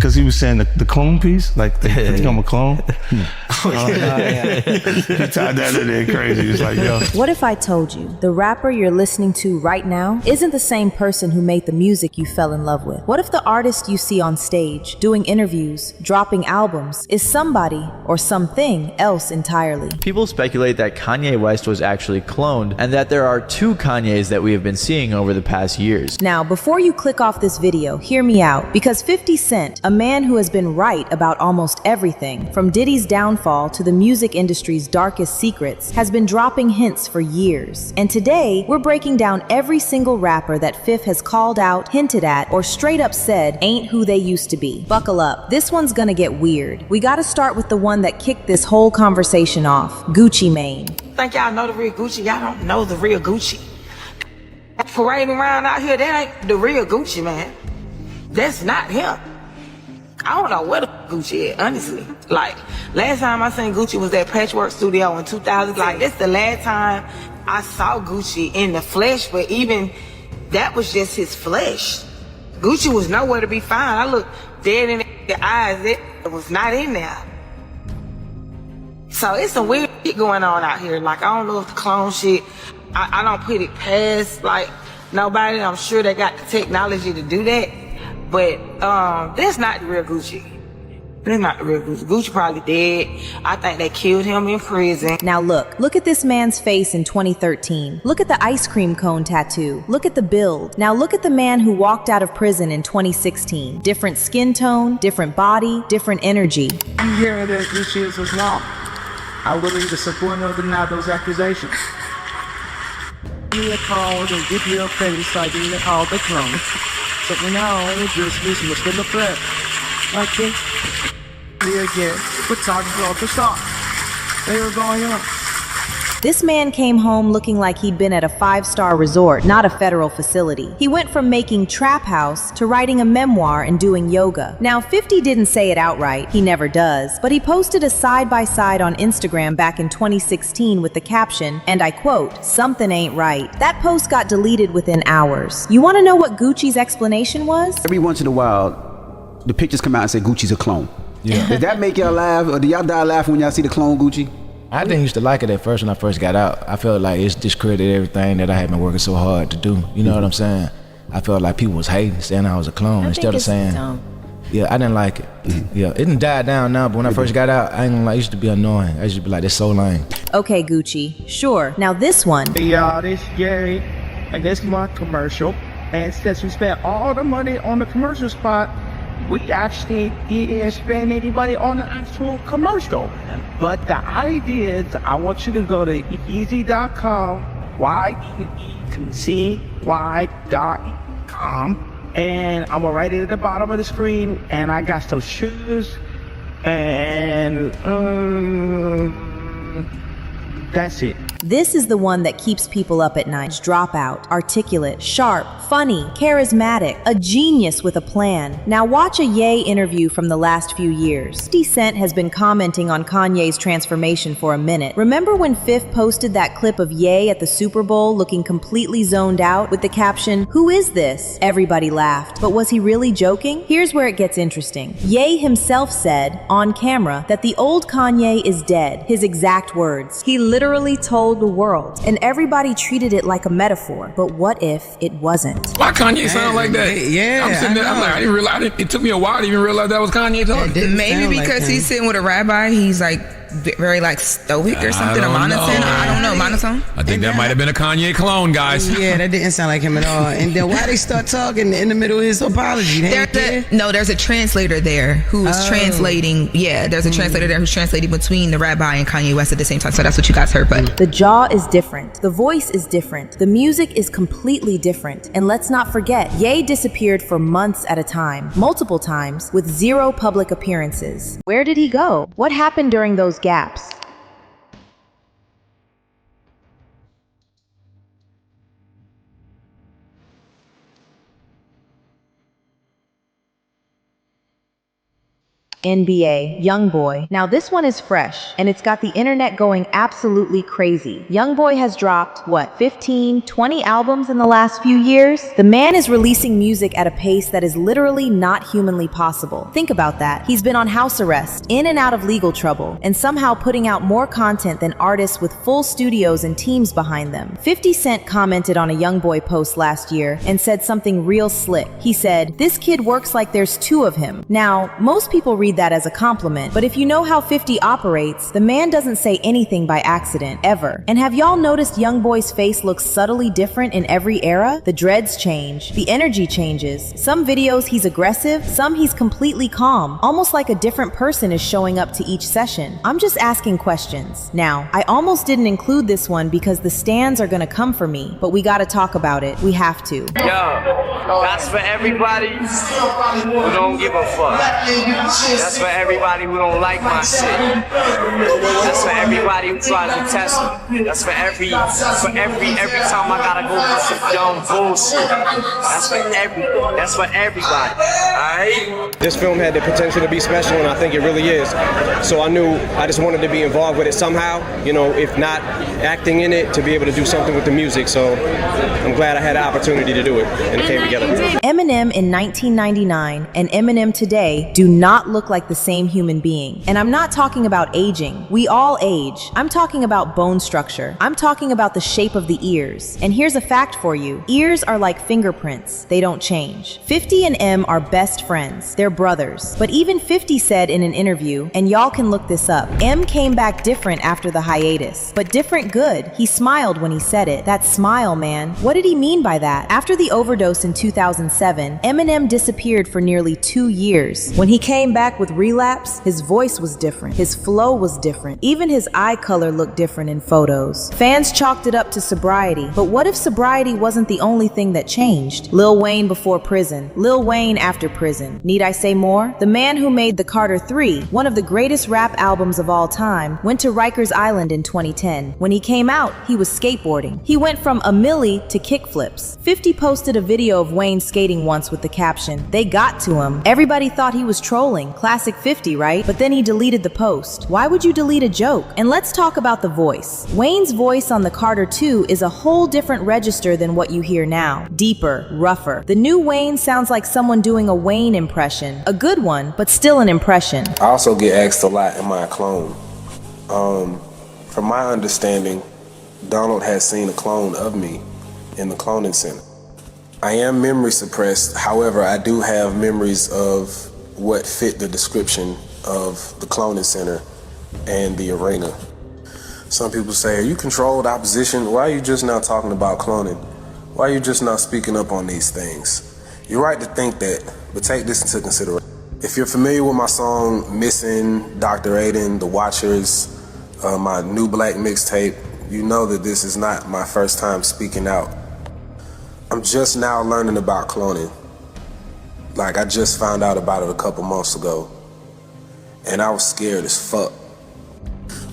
because he was saying the clone piece, like they become a clone. He tied that in there crazy. It's like, yo. What if I told you the rapper you're listening to right now isn't the same person who made the music you fell in love with? What if the artist you see on stage, doing interviews, dropping albums, is somebody or something else entirely? People speculate that Kanye West was actually cloned and that there are two Kanyes that we have been seeing over the past years. Now, before you click off this video, hear me out, because 50 Cent, a man who has been right about almost everything, from Diddy's downfall to the music industry's darkest secrets, has been dropping hints for years. And today, we're breaking down every single rapper that Fifth has called out, hinted at, or straight up said ain't who they used to be. Buckle up, this one's gonna get weird. We gotta start with the one that kicked this whole conversation off, Gucci Mane. Think y'all know the real Gucci? Y'all don't know the real Gucci. Parading around out here, that ain't the real Gucci, man. That's not him. I don't know where the Gucci is, honestly. Like, last time I seen Gucci was at Patchwork Studio in 2000. Like, that's the last time I saw Gucci in the flesh, but even that was just his flesh. Gucci was nowhere to be found. I looked dead in the eyes, it was not in there. So it's some weird shit going on out here. Like, I don't know if the clone shit, I don't put it past, like, nobody. I'm sure they got the technology to do that. But that's not the real Gucci. That's not the real Gucci. Gucci probably dead. I think they killed him in prison. Now look at this man's face in 2013. Look at the ice cream cone tattoo. Look at the build. Now look at the man who walked out of prison in 2016. Different skin tone, different body, different energy. I'm hearing that Gucci is his law. I will either support or deny those accusations. Give me a call and give me a face like you called the clone. So now just dismissed the threat. Like this. Again, photographer off the start. They were going on. This man came home looking like he'd been at a 5-star resort, not a federal facility. He went from making Trap House to writing a memoir and doing yoga. Now, 50 didn't say it outright, he never does, but he posted a side-by-side on Instagram back in 2016 with the caption, and I quote, "Something ain't right." That post got deleted within hours. You want to know what Gucci's explanation was? Every once in a while, the pictures come out and say Gucci's a clone. Yeah. Does that make y'all laugh, or do y'all die laughing when y'all see the clone Gucci? I didn't used to like it at first when I first got out. I felt like it's discredited everything that I had been working so hard to do. You know what I'm saying? I felt like people was hating, saying I was a clone instead of saying, yeah, I didn't like it. Yeah, it didn't die down now, but when I first got out, I ain't gonna lie, it used to be annoying. I used to be like, that's so lame. Okay, Gucci, sure. Now this one. Hey y'all, this Gary, and this is my commercial. And since we spent all the money on the commercial spot, we actually didn't spend any money on the actual commercial. But the idea is, I want you to go to easy.com, YEETY.com, and I'm gonna write it at the bottom of the screen, and I got some shoes, and that's it. This is the one that keeps people up at night. Dropout, articulate, sharp, funny, charismatic, a genius with a plan. Now watch a Ye interview from the last few years. 50 Cent has been commenting on Kanye's transformation for a minute. Remember when Fifth posted that clip of Ye at the Super Bowl looking completely zoned out with the caption, "Who is this?" Everybody laughed. But was he really joking? Here's where it gets interesting. Ye himself said, on camera, that the old Kanye is dead. His exact words. He literally told the world, and everybody treated it like a metaphor. But what if it wasn't? Why Kanye sound like that? Yeah, I'm sitting there, I'm like, I didn't realize, it took me a while to even realize that was Kanye talking. Maybe because he's sitting with a rabbi, he's like very like stoic or something, or monotone. I don't know, monotone. I think that might have been a Kanye clone, guys. Yeah, that didn't sound like him at all. And then why they start talking in the middle of his apology? There's a translator there who's translating. Yeah, there's a translator there who's translating between the rabbi and Kanye West at the same time. So that's what you guys heard. But the jaw is different. The voice is different. The music is completely different. And let's not forget, Ye disappeared for months at a time, multiple times, with 0 public appearances. Where did he go? What happened during those gaps? NBA, Youngboy. Now this one is fresh, and it's got the internet going absolutely crazy. Youngboy has dropped, 15, 20 albums in the last few years? The man is releasing music at a pace that is literally not humanly possible. Think about that. He's been on house arrest, in and out of legal trouble, and somehow putting out more content than artists with full studios and teams behind them. 50 Cent commented on a Youngboy post last year and said something real slick. He said, "This kid works like there's two of him." Now, most people read that as a compliment, but if you know how 50 operates, the man doesn't say anything by accident, ever. And have y'all noticed Youngboy's face looks subtly different in every era? The dreads change, the energy changes. Some videos he's aggressive, some he's completely calm, almost like a different person is showing up to each session. I'm just asking questions. Now, I almost didn't include this one because the stands are gonna come for me, but we gotta talk about it. We have to. Yo, that's for everybody who don't give a fuck. That's for everybody who don't like my shit. That's for everybody who tries to test me. That's for every time I gotta go through some dumb bullshit. That's for everybody. Alright? This film had the potential to be special, and I think it really is. So I knew I just wanted to be involved with it somehow, you know, if not acting in it, to be able to do something with the music. So I'm glad I had the opportunity to do it, and it came together. Eminem in 1999 and Eminem today do not look like the same human being. And I'm not talking about aging. We all age. I'm talking about bone structure. I'm talking about the shape of the ears. And here's a fact for you. Ears are like fingerprints. They don't change. 50 and M are best friends. They're brothers. But even 50 said in an interview, and y'all can look this up, M came back different after the hiatus. But different good. He smiled when he said it. That smile, man. What did he mean by that? After the overdose in 2007, Eminem disappeared for nearly 2 years. When he came back with Relapse, his voice was different. His flow was different. Even his eye color looked different in photos. Fans chalked it up to sobriety. But what if sobriety wasn't the only thing that changed? Lil Wayne before prison. Lil Wayne after prison. Need I say more? The man who made the Carter 3, one of the greatest rap albums of all time, went to Rikers Island in 2010. When he came out, he was skateboarding. He went from a milli to kickflips. 50 posted a video of Wayne skating once with the caption, "They got to him." Everybody thought he was trolling. Classic 50, right? But then he deleted the post. Why would you delete a joke? And let's talk about the voice. Wayne's voice on the Carter 2 is a whole different register than what you hear now. Deeper, rougher. The new Wayne sounds like someone doing a Wayne impression. A good one, but still an impression. I also get asked a lot, am I a clone? From my understanding, Donald has seen a clone of me in the cloning center. I am memory suppressed, however, I do have memories of what fit the description of the cloning center and the arena. Some people say, are you controlled opposition? Why are you just now talking about cloning? Why are you just now speaking up on these things? You're right to think that, but take this into consideration. If you're familiar with my song Missing, Dr. Aiden, The Watchers, my New Black mixtape, you know that this is not my first time speaking out. I'm just now learning about cloning. Like, I just found out about it a couple months ago, and I was scared as fuck.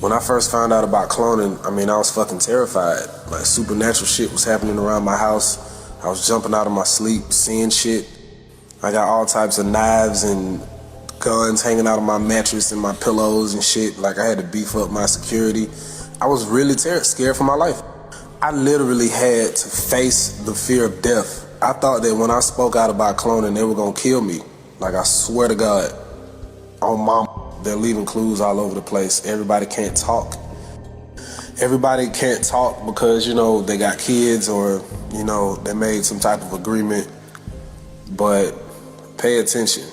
When I first found out about cloning, I mean, I was fucking terrified. Like, supernatural shit was happening around my house. I was jumping out of my sleep, seeing shit. I got all types of knives and guns hanging out of my mattress and my pillows and shit. Like, I had to beef up my security. I was really scared for my life. I literally had to face the fear of death. I thought that when I spoke out about cloning, they were gonna kill me. Like, I swear to God, on mom, they're leaving clues all over the place. Everybody can't talk. Everybody can't talk because, you know, they got kids or, you know, they made some type of agreement. But pay attention.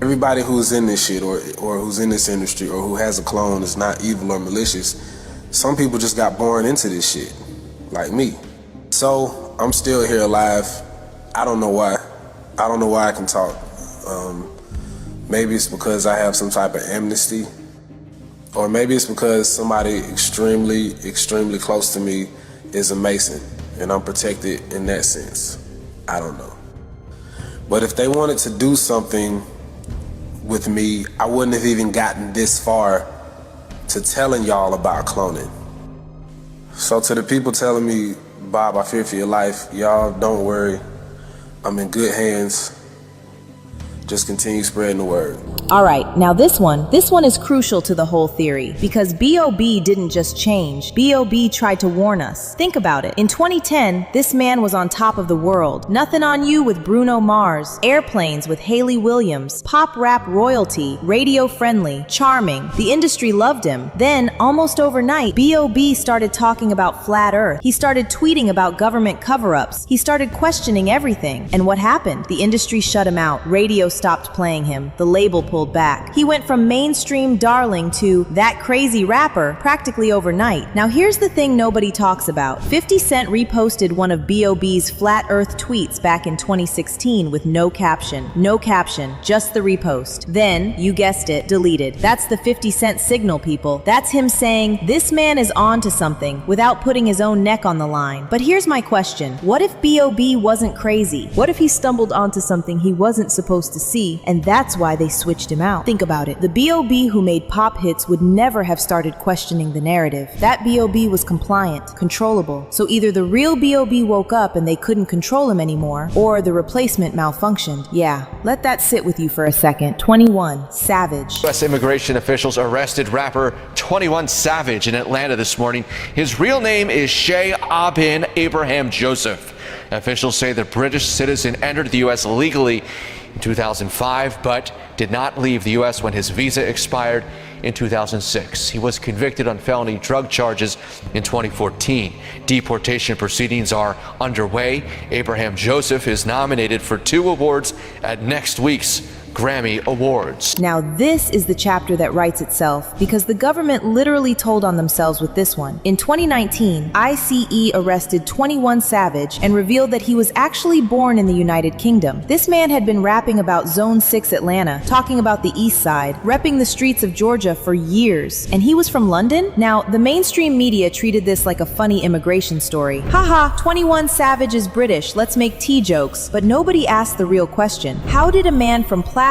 Everybody who's in this shit or who's in this industry or who has a clone is not evil or malicious. Some people just got born into this shit, like me. So I'm still here alive. I don't know why. I don't know why I can talk. Maybe it's because I have some type of amnesty, or maybe it's because somebody extremely, extremely close to me is a Mason and I'm protected in that sense. I don't know. But if they wanted to do something with me, I wouldn't have even gotten this far to telling y'all about cloning. So to the people telling me, Bob, I fear for your life, y'all don't worry. I'm in good hands. Just continue spreading the word. Alright, now this one is crucial to the whole theory, because B.O.B. didn't just change. B.O.B. tried to warn us. Think about it. In 2010, this man was on top of the world. Nothing on You with Bruno Mars, Airplanes with Hayley Williams, pop rap royalty, radio friendly, charming. The industry loved him. Then, almost overnight, B.O.B. started talking about flat earth. He started tweeting about government cover-ups. He started questioning everything. And what happened? The industry shut him out. Radio stopped playing him. The label pulled back. He went from mainstream darling to that crazy rapper practically overnight. Now here's the thing nobody talks about. 50 Cent reposted one of B.O.B.'s flat earth tweets back in 2016 with no caption. No caption, just the repost. Then, you guessed it, deleted. That's the 50 Cent signal, people. That's him saying, this man is on to something without putting his own neck on the line. But here's my question. What if B.O.B. wasn't crazy? What if he stumbled onto something he wasn't supposed to see, and that's why they switched him out? Think about it. The B.O.B. who made pop hits would never have started questioning the narrative. That B.O.B. was compliant, controllable. So either the real B.O.B. woke up and they couldn't control him anymore, or the replacement malfunctioned. Yeah, let that sit with you for a second. 21 Savage. U.S. immigration officials arrested rapper 21 Savage in Atlanta this morning. His real name is Shay Abin Abraham Joseph. Officials say the British citizen entered the U.S. legally in 2005, but did not leave the U.S. when his visa expired in 2006. He was convicted on felony drug charges in 2014. Deportation proceedings are underway. Abraham Joseph is nominated for 2 awards at next week's Grammy Awards. Now this is the chapter that writes itself, because the government literally told on themselves with this one. In 2019, ICE arrested 21 Savage and revealed that he was actually born in the United Kingdom. This man had been rapping about Zone 6 Atlanta, talking about the East Side, repping the streets of Georgia for years. And he was from London? Now, the mainstream media treated this like a funny immigration story. Haha, 21 Savage is British, let's make tea jokes. But nobody asked the real question. How did a man from Plasto,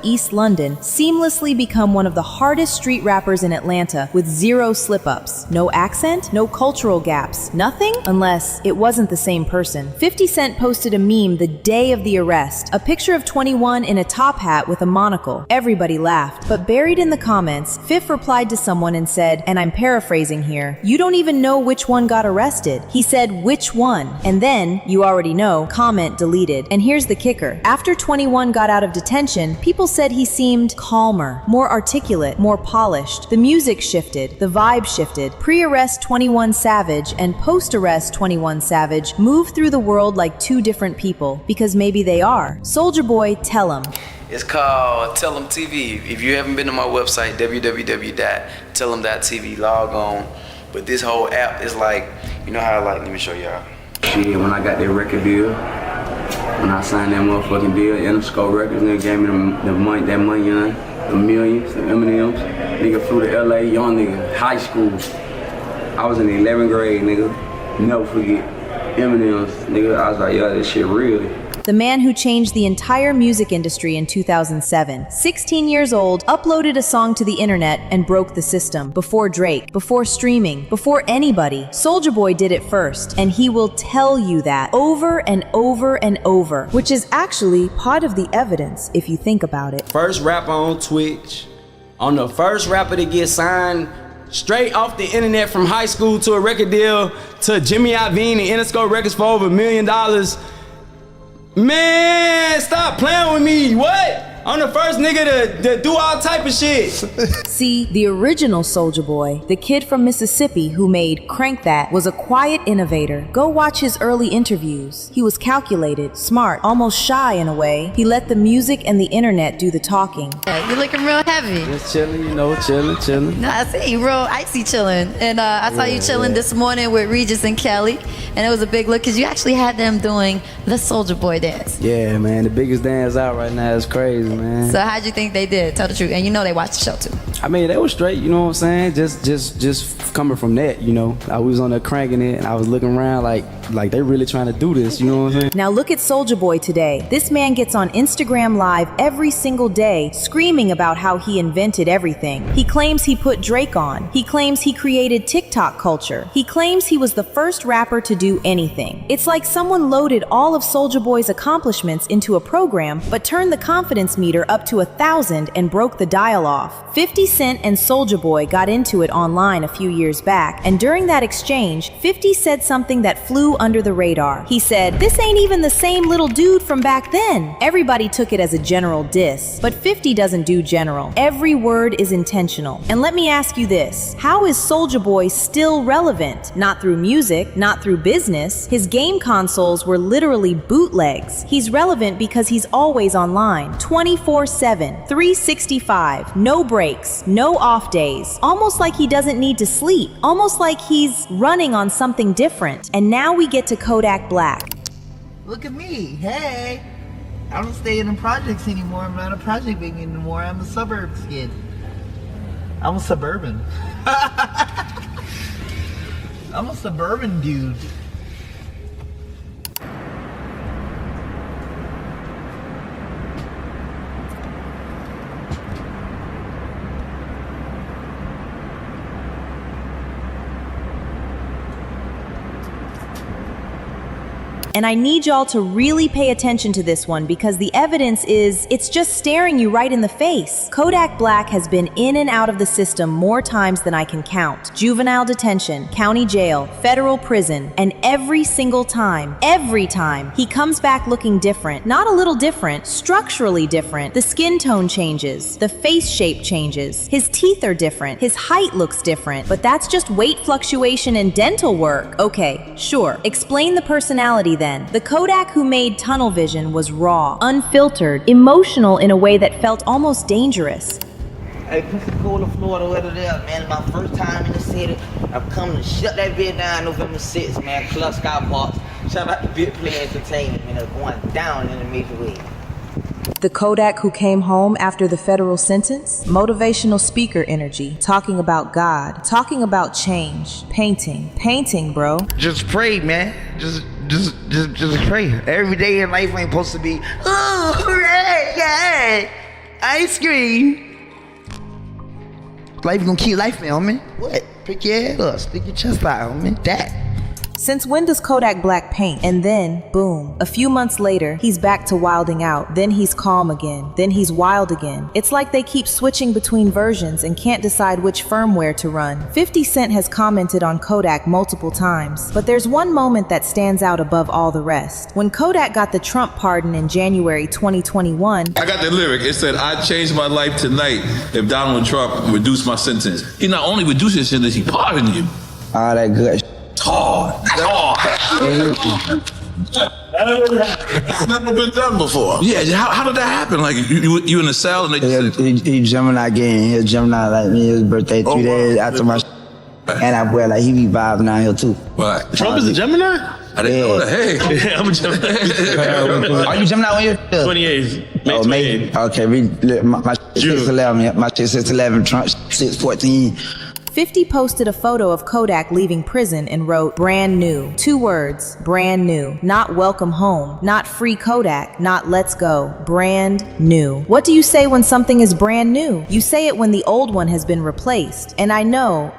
East London, seamlessly become one of the hardest street rappers in Atlanta with 0 slip-ups? No accent? No cultural gaps? Nothing? Unless it wasn't the same person. 50 Cent posted a meme the day of the arrest, a picture of 21 in a top hat with a monocle. Everybody laughed, but buried in the comments, Fifth replied to someone and said, and I'm paraphrasing here, "You don't even know which one got arrested." He said, "Which one?" And then, you already know, comment deleted. And here's the kicker. After 21 got out of detention, people said he seemed calmer, more articulate, more polished. The music shifted, the vibe shifted. Pre-arrest 21 Savage and post-arrest 21 Savage move through the world like 2 different people, because maybe they are. Soulja Boy, tell 'em. It's called Tell 'em TV. If you haven't been to my website, www.tellem.tv, log on. But this whole app is like, you know how let me show y'all. Shit, when I got that record deal, when I signed that motherfucking deal, Interscope Records, nigga gave me that money, the millions, the M&Ms. Nigga flew to LA, young nigga, high school. I was in the 11th grade, nigga. Never forget. M&Ms, nigga. I was like, yo, this shit real. The man who changed the entire music industry in 2007. 16 years old, uploaded a song to the internet and broke the system. Before Drake, before streaming, before anybody. Soulja Boy did it first, and he will tell you that over and over and over, which is actually part of the evidence if you think about it. First rapper on Twitch. I'm the first rapper to get signed straight off the internet from high school to a record deal to Jimmy Iovine and Interscope Records for over $1 million. Man, stop playing with me. What? I'm the first nigga to do all type of shit. See, the original Soulja Boy, the kid from Mississippi who made Crank That, was a quiet innovator. Go watch his early interviews. He was calculated, smart, almost shy in a way. He let the music and the internet do the talking. Yeah, you're looking real heavy. Just chilling, you know, chilling. No, I see you real icy chilling. And I saw you chilling this morning with Regis and Kelly. And it was a big look because you actually had them doing the Soulja Boy dance. Yeah, man, the biggest dance out right now is crazy, man. So how'd you think they did? Tell the truth. And you know they watched the show too. I mean, they were straight, you know what I'm saying? Just coming from that, you know. I was on there cranking it, and I was looking around like they really trying to do this, you know what I'm saying? Now look at Soulja Boy today. This man gets on Instagram Live every single day, screaming about how he invented everything. He claims he put Drake on. He claims he created TikTok culture. He claims he was the first rapper to do anything. It's like someone loaded all of Soulja Boy's accomplishments into a program, but turned the confidence meter up to 1,000 and broke the dial off. 50 Cent and Soulja Boy got into it online a few years back, and during that exchange, 50 said something that flew under the radar. He said, "This ain't even the same little dude from back then." Everybody took it as a general diss, but 50 doesn't do general. Every word is intentional. And let me ask you this, how is Soulja Boy still relevant? Not through music, not through business. His game consoles were literally bootlegs. He's relevant because he's always online, 24/7, 365, no breaks, no off days, almost like he doesn't need to sleep, almost like he's running on something different. And now we get to Kodak Black. Look at me, hey! I don't stay in the projects anymore. I'm not a project baby anymore. I'm a suburbs kid. I'm a suburban. I'm a suburban dude. And I need y'all to really pay attention to this one because the evidence is, it's just staring you right in the face. Kodak Black has been in and out of the system more times than I can count. Juvenile detention, county jail, federal prison, and every single time, he comes back looking different. Not a little different, structurally different. The skin tone changes, the face shape changes, his teeth are different, his height looks different, but that's just weight fluctuation and dental work. Okay, sure. Explain the personality then. The Kodak who made Tunnel Vision was raw, unfiltered, emotional in a way that felt almost dangerous. Hey, Pensacola, Florida, weather there, man. It's my first time in the city. I'm coming to shut that bit down November 6th, man. Club Sky Box. Shout out to Big Play Entertainment, man. It's going down in a major way. The Kodak who came home after the federal sentence? Motivational speaker energy, talking about God, talking about change, painting, bro. Just pray, man. Just pray. Every day in life ain't supposed to be, oh, hooray, yeah, ice cream. Life gonna keep life, man, homie. What? Pick your head up, stick your chest out, homie. That. Since when does Kodak Black paint? And then, boom, a few months later, he's back to wilding out. Then he's calm again. Then he's wild again. It's like they keep switching between versions and can't decide which firmware to run. 50 Cent has commented on Kodak multiple times, but there's one moment that stands out above all the rest. When Kodak got the Trump pardon in January 2021, I got the lyric. It said, "I changed my life tonight if Donald Trump reduced my sentence." He not only reduced his sentence, he pardoned you. All that good. Hard. It's never been done before. Yeah, how did that happen? Like you in the cell and they just said, he Gemini again. He a Gemini like me. His birthday 3 days after my and I wear like he be vibing out here too. What? Trump is a Gemini? I didn't know that. Hey, Yeah, I'm a Gemini. Are you Gemini when you're 28. May Oh, 28. maybe. Okay, my 6'11", my 6'11", Trump 6'14". 50 posted a photo of Kodak leaving prison and wrote, "Brand new." 2 words, brand new. Not welcome home, not free Kodak, not let's go. Brand new. What do you say when something is brand new? You say it when the old one has been replaced. And I know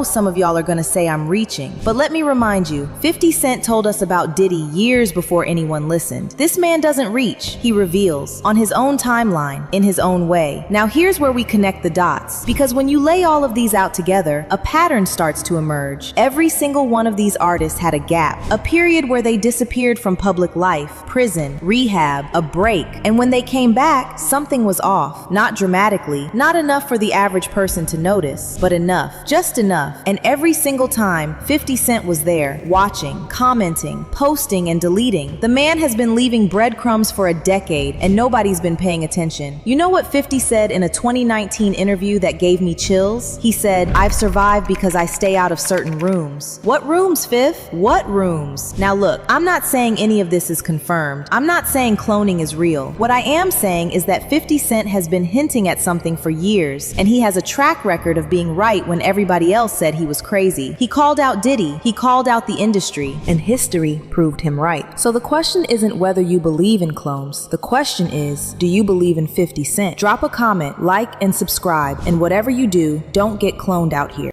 some of y'all are gonna say I'm reaching, but let me remind you, 50 Cent told us about Diddy years before anyone listened. This man doesn't reach, he reveals, on his own timeline, in his own way. Now here's where we connect the dots, because when you lay all of these out together, a pattern starts to emerge. Every single one of these artists had a gap, a period where they disappeared from public life, prison, rehab, a break. And when they came back, something was off. Not dramatically, not enough for the average person to notice, but enough, just enough. And every single time, 50 Cent was there, watching, commenting, posting, and deleting. The man has been leaving breadcrumbs for a decade, and nobody's been paying attention. You know what 50 said in a 2019 interview that gave me chills? He said, I've survived because I stay out of certain rooms. What rooms, Fifth? What rooms? Now look, I'm not saying any of this is confirmed. I'm not saying cloning is real. What I am saying is that 50 Cent has been hinting at something for years, and he has a track record of being right when everybody else said he was crazy. He called out Diddy, he called out the industry, and history proved him right. So the question isn't whether you believe in clones. The question is, do you believe in 50 Cent? Drop a comment, like, and subscribe, and whatever you do, don't get cloned out here.